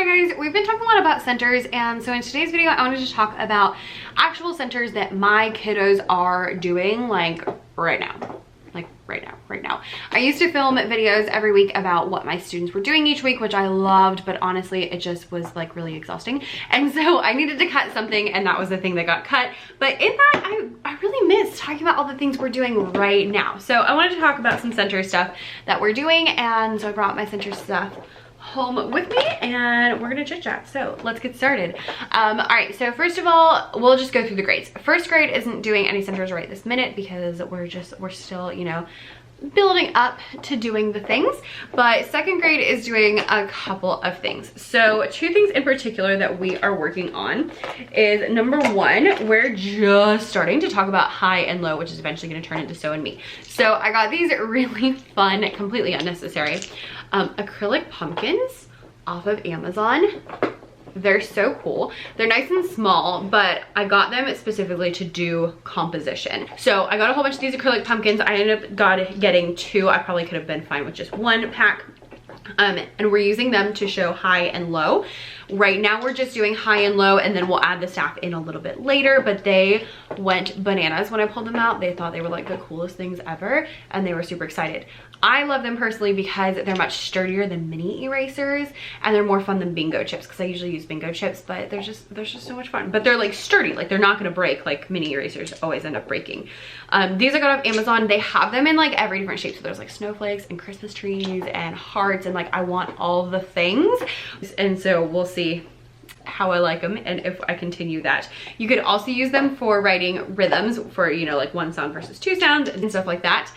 guys, we've been talking a lot about centers, and so in today's video I wanted to talk about actual centers that my kiddos are doing like right now. Right now. I used to film videos every week about what my students were doing each week, which I loved, but honestly it just was like really exhausting, and so I needed to cut something, and that was the thing that got cut. But in that I really miss talking about all the things we're doing right now, so I wanted to talk about some center stuff that we're doing, and so I brought my center stuff home with me and we're gonna chit chat. So let's get started. All right, so first of all, we'll just go through the grades. First grade isn't doing any centers right this minute because we're still, you know, building up to doing the things, but second grade is doing a couple of things. So two things in particular that we are working on is, number one, we're just starting to talk about high and low, which is eventually going to turn into so and me. So I got these really fun, completely unnecessary acrylic pumpkins off of Amazon. They're so cool. They're nice and small, but I got them specifically to do composition. So I got a whole bunch of these acrylic pumpkins. I ended up getting two. I probably could have been fine with just one pack. And we're using them to show high and low. Right now we're just doing high and low, and then we'll add the staff in a little bit later, but they went bananas when I pulled them out. They thought they were like the coolest things ever, and they were super excited. I love them personally because they're much sturdier than mini erasers, and they're more fun than bingo chips, because I usually use bingo chips, but they're just so much fun. But they're like sturdy, like they're not gonna break like mini erasers always end up breaking. These I got off Amazon. They have them in like every different shape. So there's like snowflakes and Christmas trees and hearts, and like I want all the things. And so we'll see how I like them and if I continue that. You could also use them for writing rhythms for, you know, like one sound versus two sounds and stuff like that.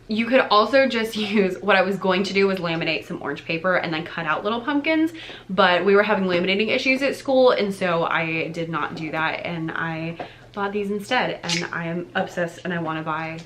You could also just use, what I was going to do was laminate some orange paper and then cut out little pumpkins, but we were having laminating issues at school, and so I did not do that, and I bought these instead, and I am obsessed and I want to buy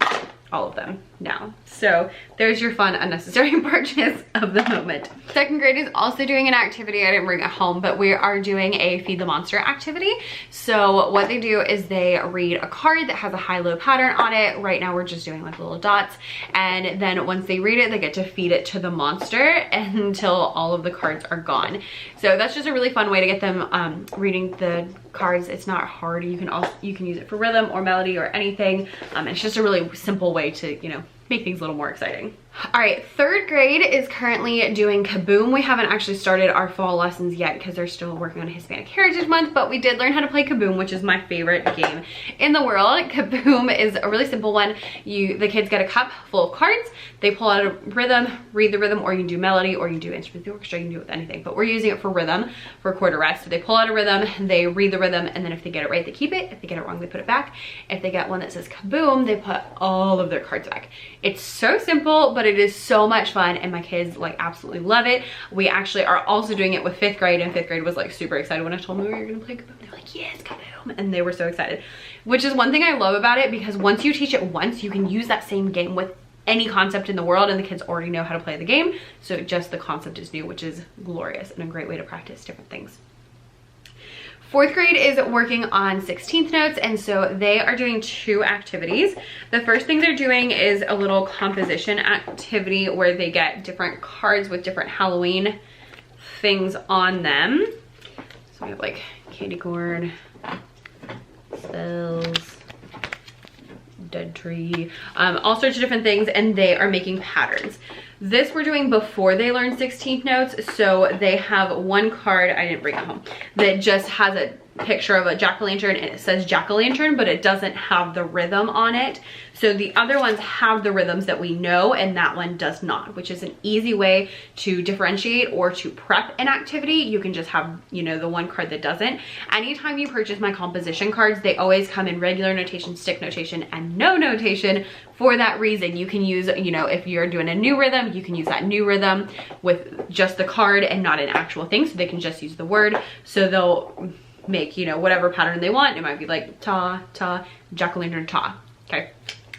all of them now. So there's your fun unnecessary purchase of the moment. Second grade is also doing an activity. I didn't bring it home, but we are doing a feed the monster activity. So what they do is they read a card that has a high-low pattern on it. Right now we're just doing like little dots, and then once they read it, they get to feed it to the monster until all of the cards are gone. So that's just a really fun way to get them reading the cards. It's not hard. You can use it for rhythm or melody or anything. It's just a really simple way to, you know, make things a little more exciting. All right, third grade is currently doing Kaboom. We haven't actually started our fall lessons yet because they're still working on Hispanic Heritage Month, but we did learn how to play Kaboom, which is my favorite game in the world. Kaboom is a really simple one. The kids get a cup full of cards, they pull out a rhythm, read the rhythm, or you can do melody, or you can do instrument the orchestra, you can do it with anything, but we're using it for rhythm for quarter rest. So they pull out a rhythm, they read the rhythm, and then if they get it right, they keep it. If they get it wrong, they put it back. If they get one that says Kaboom, they put all of their cards back. It's so simple, but it is so much fun, and my kids like absolutely love it. We actually are also doing it with fifth grade, and fifth grade was like super excited when I told them we were gonna play Kaboom. They're like, yes, Kaboom, and they were so excited, which is one thing I love about it, because once you teach it once, you can use that same game with any concept in the world, and the kids already know how to play the game, so just the concept is new, which is glorious and a great way to practice different things. Fourth grade is working on 16th notes, and so they are doing two activities. The first thing they're doing is a little composition activity where they get different cards with different Halloween things on them. So we have like candy corn, spells, dead tree, all sorts of different things, and they are making patterns. This we're doing before they learn 16th notes, so they have one card, I didn't bring it home, that just has a picture of a jack-o'-lantern, and it says jack-o'-lantern, but it doesn't have the rhythm on it. So the other ones have the rhythms that we know, and that one does not, which is an easy way to differentiate or to prep an activity. You can just have, you know, the one card that doesn't. Anytime you purchase my composition cards, they always come in regular notation, stick notation, and no notation. For that reason, you can use, you know, if you're doing a new rhythm, you can use that new rhythm with just the card and not an actual thing, so they can just use the word. So they'll make, you know, whatever pattern they want. It might be like ta, ta, jack-o'-lantern, ta, okay?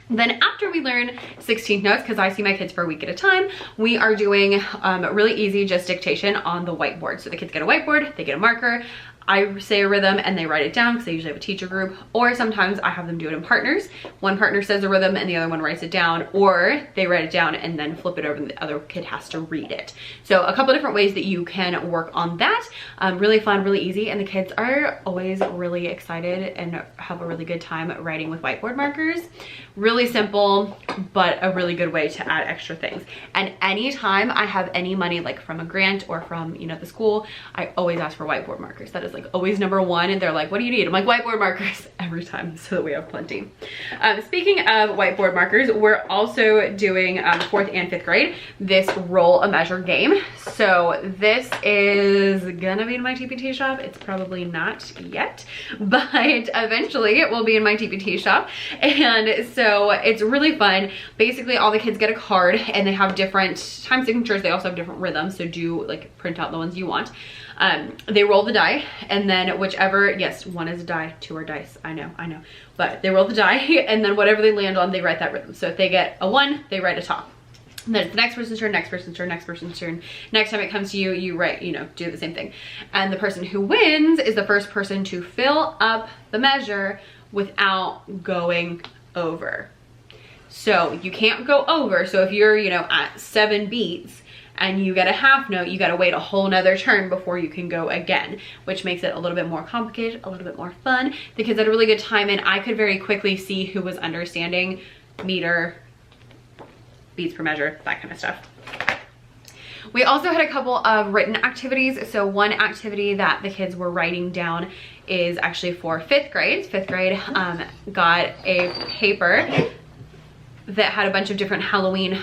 Then after we learn 16th notes, because I see my kids for a week at a time, we are doing really easy just dictation on the whiteboard. So the kids get a whiteboard, they get a marker. I say a rhythm and they write it down because they usually have a teacher group, or sometimes I have them do it in partners. One partner says a rhythm and the other one writes it down, or they write it down and then flip it over and the other kid has to read it. So a couple different ways that you can work on that. Really fun, really easy, and the kids are always really excited and have a really good time writing with whiteboard markers. Really simple, but a really good way to add extra things. And anytime I have any money, like from a grant or from, you know, the school, I always ask for whiteboard markers. That is like always number one. And they're like, what do you need? I'm like, whiteboard markers every time, so that we have plenty. Speaking of whiteboard markers, we're also doing 4th and 5th grade, this roll a measure game. So this is gonna be in my TPT shop. It's probably not yet, but eventually it will be in my TPT shop. And so it's really fun. Basically all the kids get a card and they have different time signatures. They also have different rhythms, so do like print out the ones you want. They roll the die, and then whichever, yes, 1 is a die, 2 are dice, I know, but they roll the die, and then whatever they land on, they write that rhythm. So if they get a 1, they write a top. And then it's the next person's turn, next person's turn, next person's turn. Next time it comes to you, you write, you know, do the same thing. And the person who wins is the first person to fill up the measure without going over. So you can't go over. So if you're, you know, at 7 beats and you get a half note, you gotta wait a whole nother turn before you can go again, which makes it a little bit more complicated, a little bit more fun. The kids had a really good time, and I could very quickly see who was understanding meter, beats per measure, that kind of stuff. We also had a couple of written activities. So one activity that the kids were writing down is actually for 5th grade. 5th grade got a paper that had a bunch of different Halloween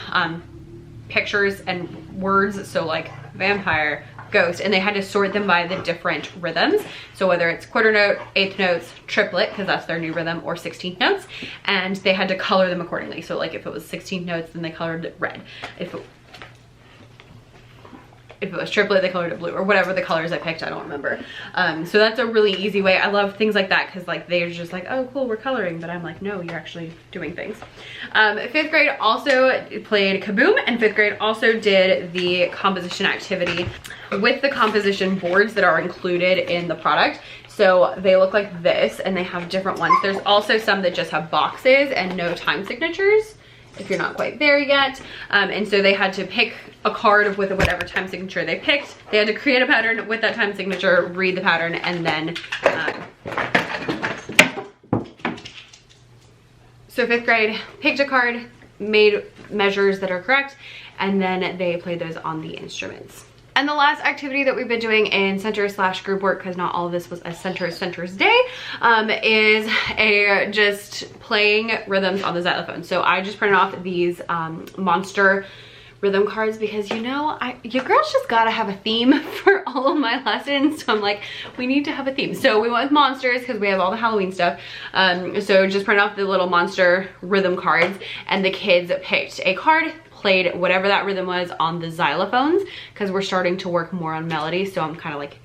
pictures and words, so like vampire, ghost, and they had to sort them by the different rhythms. So whether it's quarter note, 8th notes, triplet, because that's their new rhythm, or 16th notes, and they had to color them accordingly. So like if it was 16th notes, then they colored it red. If it was triplet, they colored it blue, or whatever the colors I picked, I don't remember. So that's a really easy way. I love things like that because like they're just like, oh cool, we're coloring, but I'm like, no, you're actually doing things. 5th grade also played Kaboom, and 5th grade also did the composition activity with the composition boards that are included in the product. So they look like this, and they have different ones. There's also some that just have boxes and no time signatures, if you're not quite there yet. And so they had to pick a card with whatever time signature they picked. They had to create a pattern with that time signature, read the pattern, and then so 5th grade picked a card, made measures that are correct, and then they played those on the instruments. And the last activity that we've been doing in center / group work, because not all of this was a centers day, is just playing rhythms on the xylophone. So I just printed off these monster rhythm cards because, you know, your girls just gotta have a theme for all of my lessons. So I'm like, we need to have a theme. So we went with monsters because we have all the Halloween stuff. So just print off the little monster rhythm cards, and the kids picked a card, played whatever that rhythm was on the xylophones, because we're starting to work more on melody. So I'm kind of like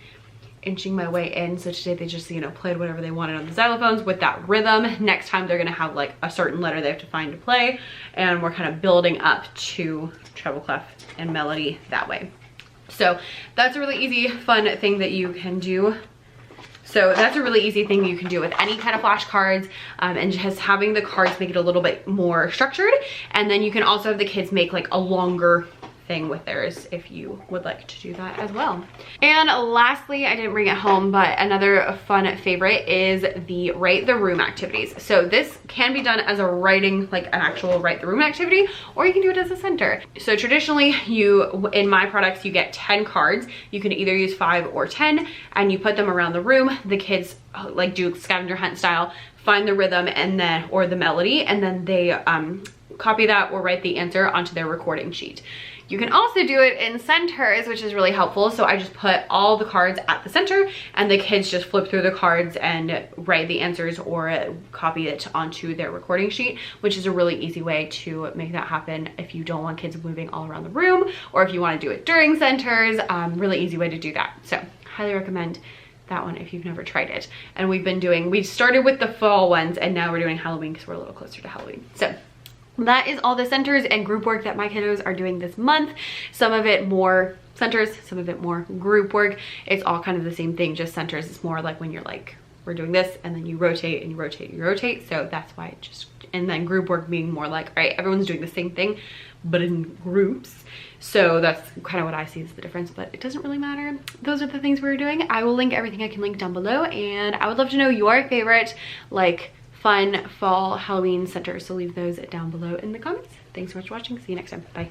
inching my way in. So today they just, you know, played whatever they wanted on the xylophones with that rhythm. Next time they're gonna have like a certain letter they have to find to play, and we're kind of building up to treble clef and melody that way. So that's a really easy, fun thing that you can do. So that's a really easy thing you can do with any kind of flashcards, and just having the cards make it a little bit more structured. And then you can also have the kids make like a longer thing with theirs if you would like to do that as well. And lastly, I didn't bring it home, but another fun favorite is the write the room activities. So this can be done as a writing, like an actual write the room activity, or you can do it as a center. So traditionally, in my products, you get 10 cards. You can either use 5 or 10, and you put them around the room. The kids like do scavenger hunt style, find the rhythm and then, or the melody, and then they copy that or write the answer onto their recording sheet. You can also do it in centers, which is really helpful. So I just put all the cards at the center, and the kids just flip through the cards and write the answers or copy it onto their recording sheet, which is a really easy way to make that happen if you don't want kids moving all around the room, or if you want to do it during centers. Really easy way to do that. So highly recommend that one if you've never tried it. And we started with the fall ones, and now we're doing Halloween because we're a little closer to Halloween. So that is all the centers and group work that my kiddos are doing this month. Some of it more centers, some of it more group work. It's all kind of the same thing, just centers. It's more like when you're like, we're doing this, and then you rotate and you rotate and you rotate. So that's why it just, and then group work being more like, all right, everyone's doing the same thing, but in groups. So that's kind of what I see as the difference, but it doesn't really matter. Those are the things we're doing. I will link everything I can link down below, and I would love to know your favorite, like, fun fall Halloween centers. So leave those down below in the comments. Thanks so much for watching. See you next time. Bye.